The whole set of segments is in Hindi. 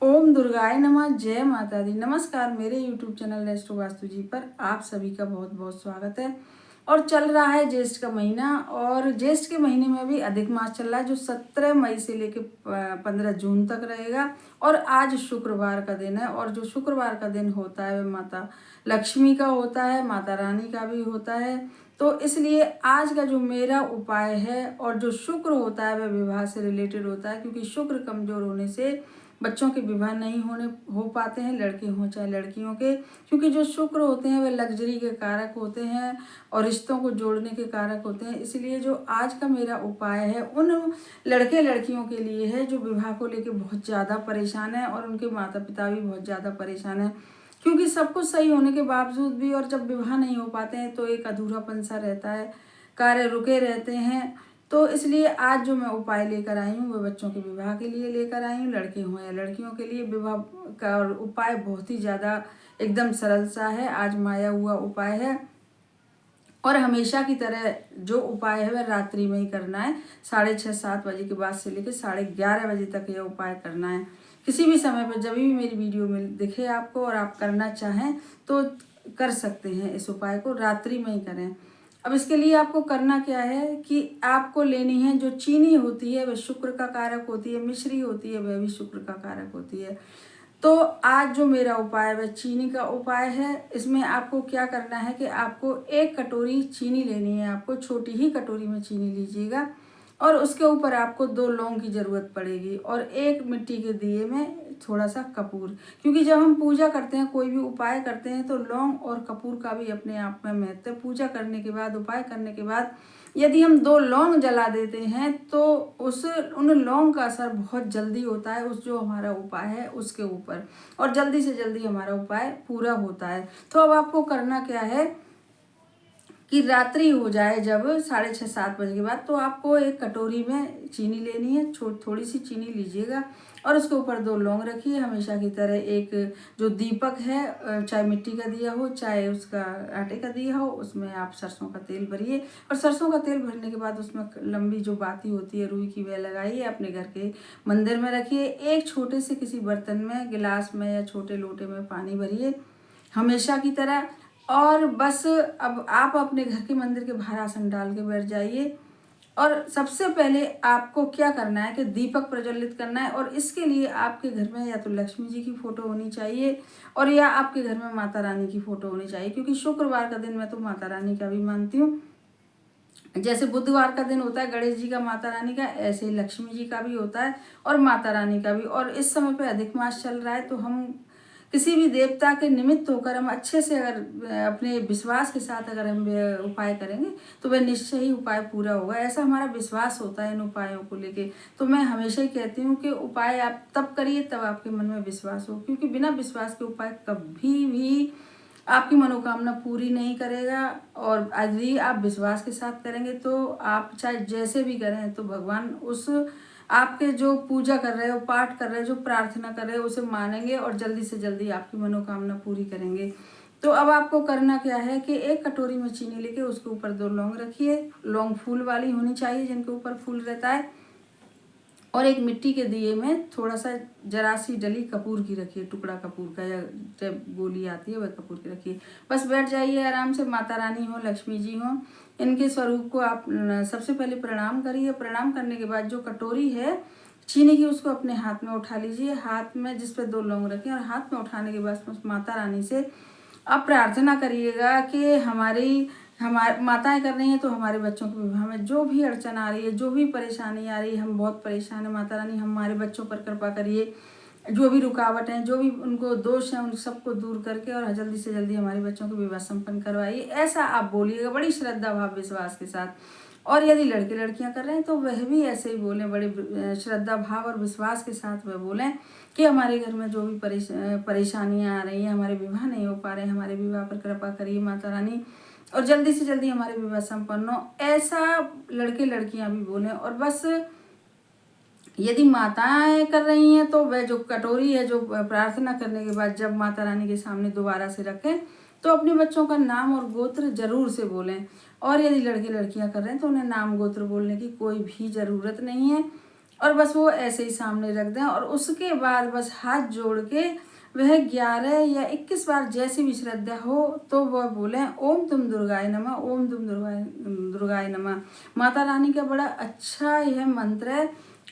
ओम दुर्गाय नमः। जय माता दी। नमस्कार। मेरे YouTube चैनल रेस्टो वास्तु जी पर आप सभी का बहुत बहुत स्वागत है। और चल रहा है ज्येष्ठ का महीना, और ज्येष्ठ के महीने में भी अधिक मास चल रहा है जो 17 मई से लेकर 15 जून तक रहेगा। और आज शुक्रवार का दिन है, और जो शुक्रवार का दिन होता है वह माता लक्ष्मी का होता है, माता रानी का भी होता है। तो इसलिए आज का जो मेरा उपाय है, और जो शुक्र होता है वह विवाह से रिलेटेड होता है, क्योंकि शुक्र कमजोर होने से बच्चों के विवाह नहीं हो पाते हैं, लड़के हों चाहे लड़कियों के। क्योंकि जो शुक्र होते हैं वे लग्जरी के कारक होते हैं और रिश्तों को जोड़ने के कारक होते हैं। इसलिए जो आज का मेरा उपाय है उन लड़के लड़कियों के लिए है जो विवाह को लेकर बहुत ज़्यादा परेशान है, और उनके माता पिता भी बहुत ज़्यादा परेशान है। क्योंकि सब कुछ सही होने के बावजूद भी, और जब विवाह नहीं हो पाते हैं तो एक अधूरापन सा रहता है, कार्य रुके रहते हैं। तो इसलिए आज जो मैं उपाय लेकर आई हूँ वह बच्चों के विवाह के लिए लेकर आई हूँ, लड़के हों या लड़कियों के लिए। विवाह का उपाय बहुत ही ज़्यादा एकदम सरल सा है, आज माया हुआ उपाय है। और हमेशा की तरह जो उपाय है वह रात्रि में ही करना है। 6:30-7 बजे के बाद से लेकर 11:30 बजे तक यह उपाय करना है। किसी भी समय पर जब भी मेरी वीडियो में दिखे आपको और आप करना चाहें तो कर सकते हैं। इस उपाय को रात्रि में ही करें। अब इसके लिए आपको करना क्या है कि आपको लेनी है जो चीनी होती है वह शुक्र का कारक होती है, मिश्री होती है वह भी शुक्र का कारक होती है। तो आज जो मेरा उपाय है वह चीनी का उपाय है। इसमें आपको क्या करना है कि आपको 1 कटोरी चीनी लेनी है। आपको छोटी ही कटोरी में चीनी लीजिएगा, और उसके ऊपर आपको 2 लौंग की ज़रूरत पड़ेगी, और 1 मिट्टी के दिए में थोड़ा सा कपूर। क्योंकि जब हम पूजा करते हैं, कोई भी उपाय करते हैं, तो लौंग और कपूर का भी अपने आप में महत्व है। पूजा करने के बाद, उपाय करने के बाद यदि हम 2 लौंग जला देते हैं तो उन लौंग का असर बहुत जल्दी होता है उस जो हमारा उपाय है उसके ऊपर, और जल्दी से जल्दी हमारा उपाय पूरा होता है। तो अब आपको करना क्या है कि रात्रि हो जाए जब 6:30-7 बजे के बाद, तो आपको 1 कटोरी में चीनी लेनी है। थोड़ी सी चीनी लीजिएगा, और उसके ऊपर 2 लौंग रखिए। हमेशा की तरह एक जो दीपक है, चाहे मिट्टी का दिया हो चाहे उसका आटे का दिया हो, उसमें आप सरसों का तेल भरिए। और सरसों का तेल भरने के बाद उसमें लंबी जो बाती होती है रुई की, वह लगाइए। अपने घर के मंदिर में रखिए। एक छोटे से किसी बर्तन में, गिलास में या छोटे लोटे में पानी भरिए हमेशा की तरह। और बस अब आप अपने घर के मंदिर के बाहर आसन डाल के बैठ जाइए। और सबसे पहले आपको क्या करना है कि दीपक प्रज्वलित करना है। और इसके लिए आपके घर में या तो लक्ष्मी जी की फोटो होनी चाहिए, और या आपके घर में माता रानी की फोटो होनी चाहिए। क्योंकि शुक्रवार का दिन मैं तो माता रानी का भी मानती हूँ। जैसे बुधवार का दिन होता है गणेश जी का, माता रानी का, ऐसे ही लक्ष्मी जी का भी होता है और माता रानी का भी। और इस समय पे अधिक मास चल रहा है, तो हम किसी भी देवता के निमित्त होकर हम अच्छे से, अगर अपने विश्वास के साथ अगर हम उपाय करेंगे तो वह निश्चय ही उपाय पूरा होगा। ऐसा हमारा विश्वास होता है इन उपायों को लेके। तो मैं हमेशा ही कहती हूँ कि उपाय आप तब करिए तब आपके मन में विश्वास हो, क्योंकि बिना विश्वास के उपाय कभी भी आपकी मनोकामना पूरी नहीं करेगा। और यदि आप विश्वास के साथ करेंगे तो आप चाहे जैसे भी करें तो भगवान उस आपके जो पूजा कर रहे हो, पाठ कर रहे हो, जो प्रार्थना कर रहे हो, उसे मानेंगे और जल्दी से जल्दी आपकी मनोकामना पूरी करेंगे। तो अब आपको करना क्या है कि 1 कटोरी में चीनी लेके उसके ऊपर 2 लौंग रखिए। लौंग फूल वाली होनी चाहिए, जिनके ऊपर फूल रहता है। और एक मिट्टी के दिए में थोड़ा सा जरा सी डली कपूर की रखिए, टुकड़ा कपूर का, या जब गोली आती है वह कपूर की रखिए। बस बैठ जाइए आराम से। माता रानी हो, लक्ष्मी जी हो, इनके स्वरूप को आप सबसे पहले प्रणाम करिए। प्रणाम करने के बाद जो कटोरी है चीनी की, उसको अपने हाथ में उठा लीजिए। हाथ में जिस पे 2 लौंग रखें, और हाथ में उठाने के बाद माता रानी से आप प्रार्थना करिएगा कि हमारे माताएं कर रही हैं तो हमारे बच्चों के विवाह में जो भी अड़चन आ रही है, जो भी परेशानी आ रही है, हम बहुत परेशान है, माता रानी हमारे बच्चों पर कृपा करिए। जो भी रुकावट है, जो भी उनको दोष है, उन सबको दूर करके और जल्दी से जल्दी हमारे बच्चों के विवाह संपन्न करवाइए। ऐसा आप बोलिएगा बड़ी श्रद्धा भाव विश्वास के साथ। और यदि लड़के लड़कियां कर रहे हैं तो वह भी ऐसे ही बोलें, बड़े श्रद्धा भाव और विश्वास के साथ वह बोलें कि हमारे घर में जो भी परेशानियां आ रही हैं, हमारे विवाह नहीं हो पा रहे हैं, हमारे विवाह पर कृपा करिए माता रानी, और जल्दी से जल्दी हमारे विवाह संपन्न हो। ऐसा लड़के लड़कियां भी बोलें। और बस यदि माताएं कर रही हैं तो वह जो कटोरी है, जो प्रार्थना करने के बाद जब माता रानी के सामने दोबारा से रखें, तो अपने बच्चों का नाम और गोत्र जरूर से बोलें। और यदि लड़के लड़कियां कर रहे हैं तो उन्हें नाम गोत्र बोलने की कोई भी ज़रूरत नहीं है। और बस वो ऐसे ही सामने रख दें और उसके बाद बस हाथ जोड़ के वह 11 या 21 बार जैसी भी श्रद्धा हो तो वह बोलें ओम तुम दुर्गाय नमः, ओम तुम दुर्गाय नमः। माता रानी का बड़ा अच्छा यह मंत्र है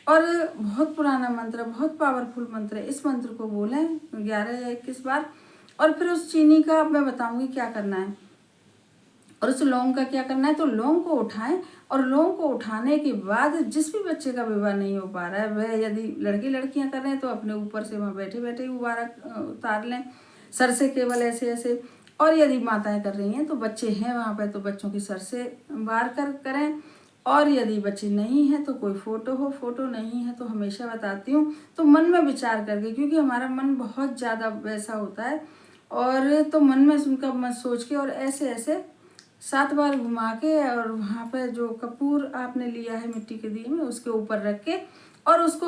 और बहुत पुराना मंत्र है, बहुत पावरफुल मंत्र है। इस मंत्र को बोलें 11 या 21 बार। और फिर उस चीनी का मैं बताऊंगी क्या करना है और उस लौंग का क्या करना है। तो लौंग को उठाएं और लौंग को उठाने के बाद जिस भी बच्चे का विवाह नहीं हो पा रहा है, वह यदि लड़के लड़कियां कर रहे हैं तो अपने ऊपर से वहाँ बैठे बैठे मुबारक उतार लें, सर से केवल ऐसे ऐसे। और यदि माताएं कर रही हैं तो बच्चे हैं वहाँ पे तो बच्चों की सर से बाहर करें। और यदि बच्चे नहीं हैं तो कोई फोटो नहीं है तो हमेशा बताती हूँ तो मन में विचार करके, क्योंकि हमारा मन बहुत ज़्यादा वैसा होता है, और तो मन में उनका मन सोच के और ऐसे ऐसे 7 बार घुमा के और वहाँ पे जो कपूर आपने लिया है मिट्टी के दिए में उसके ऊपर रख के और उसको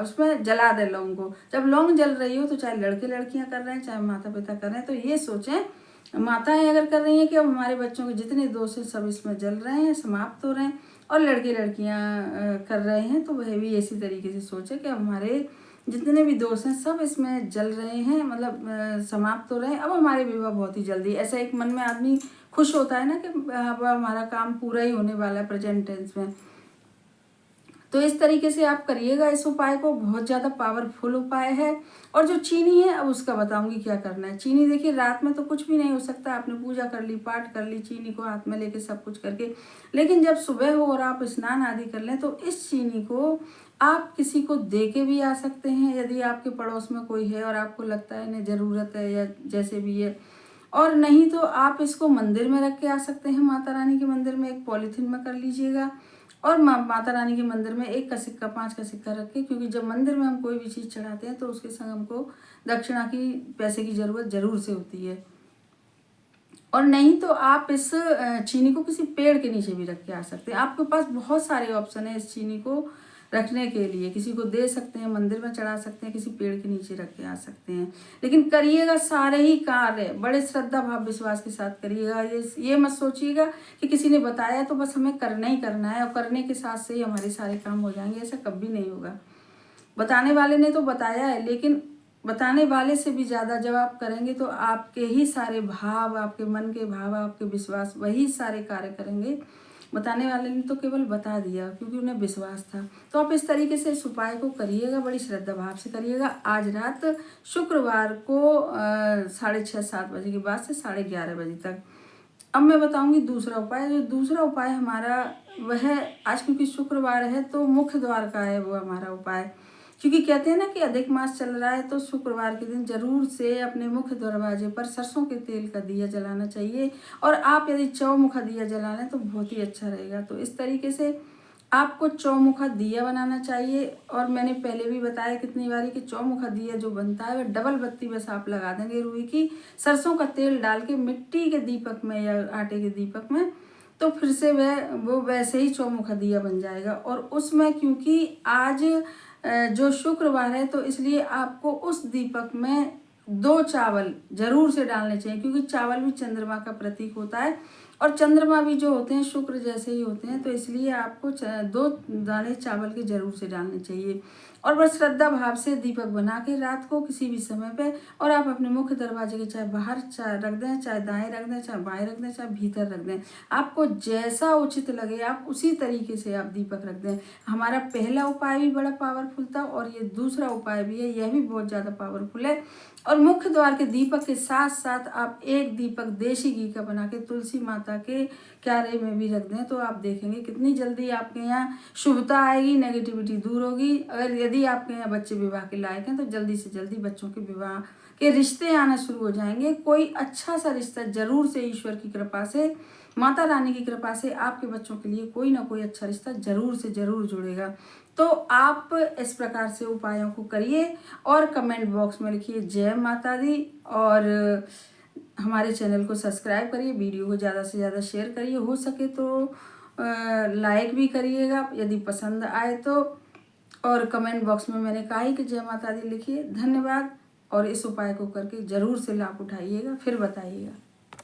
उसमें जला दे लौंग को। जब लौंग जल रही हो तो चाहे लड़के लड़कियां कर रहे हैं चाहे माता पिता कर रहे हैं तो ये सोचें माताएं अगर कर रही हैं कि अब हमारे बच्चों के जितने दोष हैं सब इसमें जल रहे हैं, समाप्त हो रहे हैं, और लड़के लड़कियां कर रहे हैं तो वह भी इसी तरीके से सोचे कि हमारे जितने भी दोस्त हैं सब इसमें जल रहे हैं, मतलब समाप्त हो रहे हैं, अब हमारे विवाह बहुत ही जल्दी। ऐसा एक मन में आदमी खुश होता है ना कि अब हमारा काम पूरा ही होने वाला है प्रेजेंट टेंस में। तो इस तरीके से आप करिएगा इस उपाय को, बहुत ज़्यादा पावरफुल उपाय है। और जो चीनी है अब उसका बताऊंगी क्या करना है। चीनी देखिए रात में तो कुछ भी नहीं हो सकता, आपने पूजा कर ली, पाठ कर ली, चीनी को हाथ में लेके सब कुछ करके, लेकिन जब सुबह हो और आप स्नान आदि कर लें तो इस चीनी को आप किसी को दे के भी आ सकते हैं यदि आपके पड़ोस में कोई है और आपको लगता है इन्हें ज़रूरत है या जैसे भी है। और नहीं तो आप इसको मंदिर में रख के आ सकते हैं, माता रानी के मंदिर में एक पॉलीथीन में कर लीजिएगा और माता रानी के मंदिर में 1 का सिक्का 5 का सिक्का रख के, क्योंकि जब मंदिर में हम कोई भी चीज़ चढ़ाते हैं तो उसके संग हमको दक्षिणा की पैसे की ज़रूरत जरूर से होती है। और नहीं तो आप इस चीनी को किसी पेड़ के नीचे भी रख के आ सकते हैं। आपके पास बहुत सारे ऑप्शन है इस चीनी को रखने के लिए, किसी को दे सकते हैं, मंदिर में चढ़ा सकते हैं, किसी पेड़ के नीचे रख के आ सकते हैं। लेकिन करिएगा सारे ही कार्य बड़े श्रद्धा भाव विश्वास के साथ करिएगा। ये मत सोचिएगा कि किसी ने बताया तो बस हमें करना ही करना है और करने के साथ से ही हमारे सारे काम हो जाएंगे, ऐसा कभी नहीं होगा। बताने वाले ने तो बताया है, लेकिन बताने वाले से भी ज़्यादा जब आप करेंगे तो आपके ही सारे भाव, आपके मन के भाव, आपके विश्वास वही सारे कार्य करेंगे। बताने वाले ने तो केवल बता दिया क्योंकि उन्हें विश्वास था। तो आप इस तरीके से इस उपाय को करिएगा, बड़ी श्रद्धा भाव से करिएगा। आज रात शुक्रवार को 6:30-7 बजे के बाद से 11:30 बजे तक। अब मैं बताऊंगी दूसरा उपाय। जो दूसरा उपाय हमारा वह आज क्योंकि शुक्रवार है तो मुख्य द्वार का है वो हमारा उपाय, क्योंकि कहते हैं ना कि अधिक मास चल रहा है तो शुक्रवार के दिन जरूर से अपने मुख्य दरवाजे पर सरसों के तेल का दिया जलाना चाहिए। और आप यदि चौमुखा दिया जला लें तो बहुत ही अच्छा रहेगा। तो इस तरीके से आपको चौमुखा दिया बनाना चाहिए। और मैंने पहले भी बताया कितनी बारी कि चौमुखा दिया जो बनता है वह डबल बत्ती बस आप लगा देंगे रुई की, सरसों का तेल डाल के मिट्टी के दीपक में या आटे के दीपक में, तो फिर से वो वैसे ही चौमुखा दिया बन जाएगा। और उसमें क्योंकि आज जो शुक्रवार है तो इसलिए आपको उस दीपक में 2 चावल जरूर से डालने चाहिए, क्योंकि चावल भी चंद्रमा का प्रतीक होता है और चंद्रमा भी जो होते हैं शुक्र जैसे ही होते हैं, तो इसलिए आपको 2 दाने चावल के जरूर से डालने चाहिए। और बस श्रद्धा भाव से दीपक बना के रात को किसी भी समय पे, और आप अपने मुख्य दरवाजे के चाहे बाहर चाहे रख दें, चाहे दाएं रख दें, चाहे बाएं रख दें, चाहे भीतर रख दें, आपको जैसा उचित लगे आप उसी तरीके से आप दीपक रख दें। हमारा पहला उपाय भी बड़ा पावरफुल था और ये दूसरा उपाय भी है, यह भी बहुत ज़्यादा पावरफुल है। और मुख्य द्वार के दीपक के साथ साथ आप एक दीपक देशी घी का बना के तुलसी माता के क्यारे में भी रख दें, तो आप देखेंगे कितनी जल्दी आपके यहाँ शुभता आएगी, नेगेटिविटी दूर होगी। अगर यदि आपके यहाँ बच्चे विवाह के लायक हैं तो जल्दी से जल्दी बच्चों के विवाह के रिश्ते आना शुरू हो जाएंगे। कोई अच्छा सा रिश्ता जरूर से ईश्वर की कृपा से, माता रानी की कृपा से आपके बच्चों के लिए कोई ना कोई अच्छा रिश्ता जरूर से जरूर जुड़ेगा। तो आप इस प्रकार से उपायों को करिए और कमेंट बॉक्स में लिखिए जय माता दी। और हमारे चैनल को सब्सक्राइब करिए, वीडियो को ज़्यादा से ज़्यादा शेयर करिए, हो सके तो लाइक भी करिएगा यदि पसंद आए तो। और कमेंट बॉक्स में मैंने कहा ही कि जय माता दी लिखिए। धन्यवाद। और इस उपाय को करके ज़रूर से लाभ उठाइएगा, फिर बताइएगा।